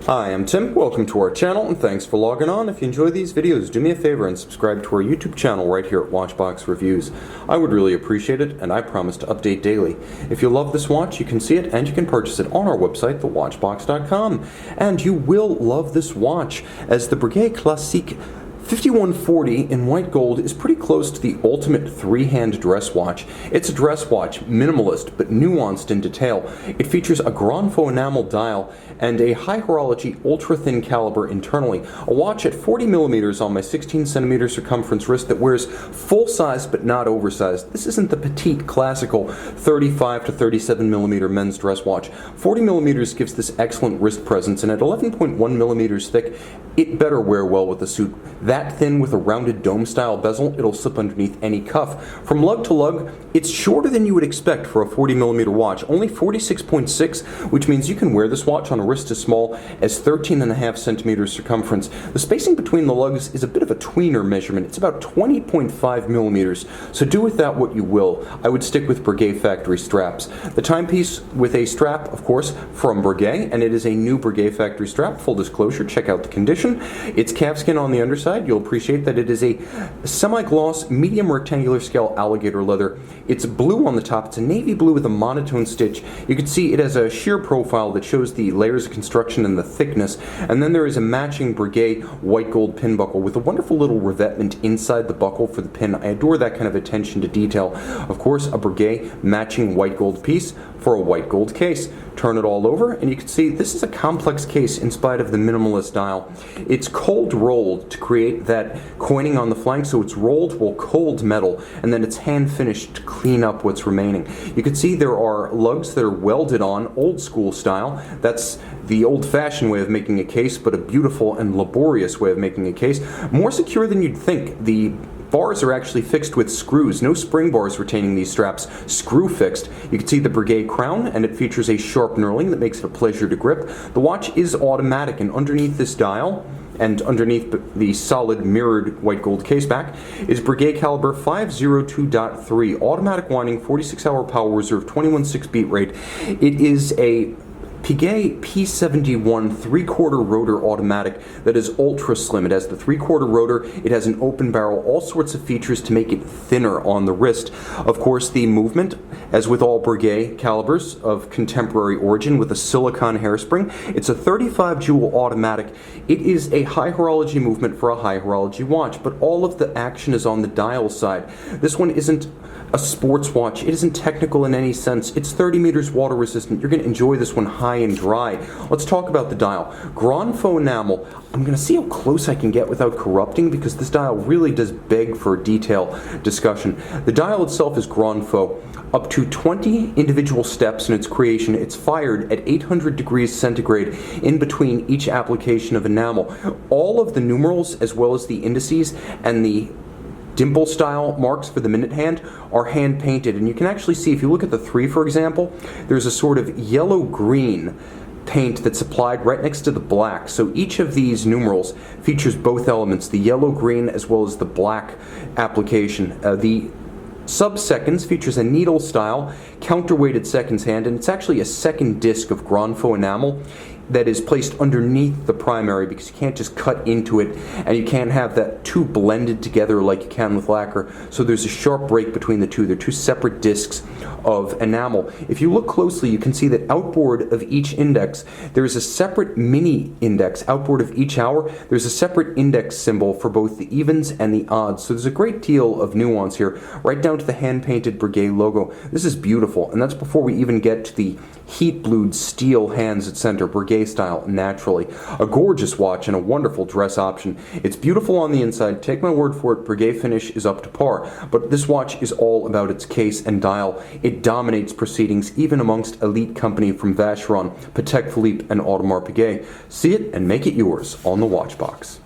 Hi, I'm Tim. Welcome to our channel and thanks for logging on. If you enjoy these videos, do me a favor and subscribe to our YouTube channel right here at Watchbox Reviews. I would really appreciate it, and I promise to update daily. If you love this watch, you can see it and you can purchase it on our website, thewatchbox.com. And you will love this watch, as the Breguet Classique 5140 in white gold is pretty close to the ultimate three-hand dress watch. It's a dress watch, minimalist but nuanced in detail. It features a grand faux enamel dial and a high horology ultra-thin caliber internally. A watch at 40mm on my 16cm circumference wrist that wears full-size but not oversized. This isn't the petite classical 35 to 37mm men's dress watch. 40mm gives this excellent wrist presence, and at 11.1mm thick, it better wear well with a suit. That thin with a rounded dome-style bezel, it'll slip underneath any cuff. From lug to lug, it's shorter than you would expect for a 40mm watch, only 46.6, which means you can wear this watch on a wrist as small as 13.5cm circumference. The spacing between the lugs is a bit of a tweener measurement. It's about 20.5mm, so do with that what you will. I would stick with Breguet factory straps. The timepiece with a strap, of course, from Breguet, and it is a new Breguet factory strap. Full disclosure, check out the condition. It's calfskin on the underside. You'll appreciate that it is a semi-gloss, medium rectangular scale alligator leather. It's blue on the top. It's a navy blue with a monotone stitch. You can see it has a sheer profile that shows the layers of construction and the thickness. And then there is a matching Breguet white gold pin buckle with a wonderful little revetment inside the buckle for the pin. I adore that kind of attention to detail. Of course, a Breguet matching white gold piece for a white gold case. Turn it all over and you can see this is a complex case in spite of the minimalist dial. It's cold rolled to create that coining on the flank, so it's rolled while cold metal, and then it's hand finished to clean up what's remaining. You can see there are lugs that are welded on, old school style. That's the old-fashioned way of making a case, but a beautiful and laborious way of making a case. More secure than you'd think. The bars are actually fixed with screws. No spring bars retaining these straps. Screw fixed. You can see the Breguet crown, and it features a sharp knurling that makes it a pleasure to grip. The watch is automatic, and underneath this dial, and underneath the solid mirrored white gold case back, is Breguet caliber 502.3. Automatic winding, 46-hour power reserve, 21.6 beat rate. It is a Breguet P71 3/4 rotor automatic that is ultra slim. It has the 3/4 rotor, it has an open barrel, all sorts of features to make it thinner on the wrist. Of course, the movement, as with all Breguet calibers of contemporary origin, with a silicone hairspring. It's a 35 joule automatic. It is a high horology movement for a high horology watch, but all of the action is on the dial side. This one isn't a sports watch. It isn't technical in any sense. It's 30 meters water resistant. You're going to enjoy this one high and dry. Let's talk about the dial. Grand faux enamel. I'm going to see how close I can get without corrupting, because this dial really does beg for detail discussion. The dial itself is grand faux. Up to 20 individual steps in its creation. It's fired at 800 degrees centigrade in between each application of enamel. All of the numerals, as well as the indices and the dimple style marks for the minute hand, are hand painted, and you can actually see, if you look at the 3, for example, there's a sort of yellow-green paint that's applied right next to the black. So each of these numerals features both elements, the yellow-green as well as the black application. The sub-seconds features a needle style counterweighted seconds hand, and it's actually a second disc of grand faux enamel that is placed underneath the primary, because you can't just cut into it, and you can't have that two blended together like you can with lacquer. So there's a sharp break between the two. They're two separate discs of enamel. If you look closely, you can see that outboard of each index, there is a separate mini index. Outboard of each hour, there's a separate index symbol for both the evens and the odds. So there's a great deal of nuance here, right down to the hand-painted Breguet logo. This is beautiful, and that's before we even get to the heat-blued steel hands at center, Breguet style, naturally. A gorgeous watch and a wonderful dress option. It's beautiful on the inside. Take my word for it, Breguet finish is up to par. But this watch is all about its case and dial. It dominates proceedings, even amongst elite company from Vacheron, Patek Philippe, and Audemars Piguet. See it and make it yours on the Watchbox.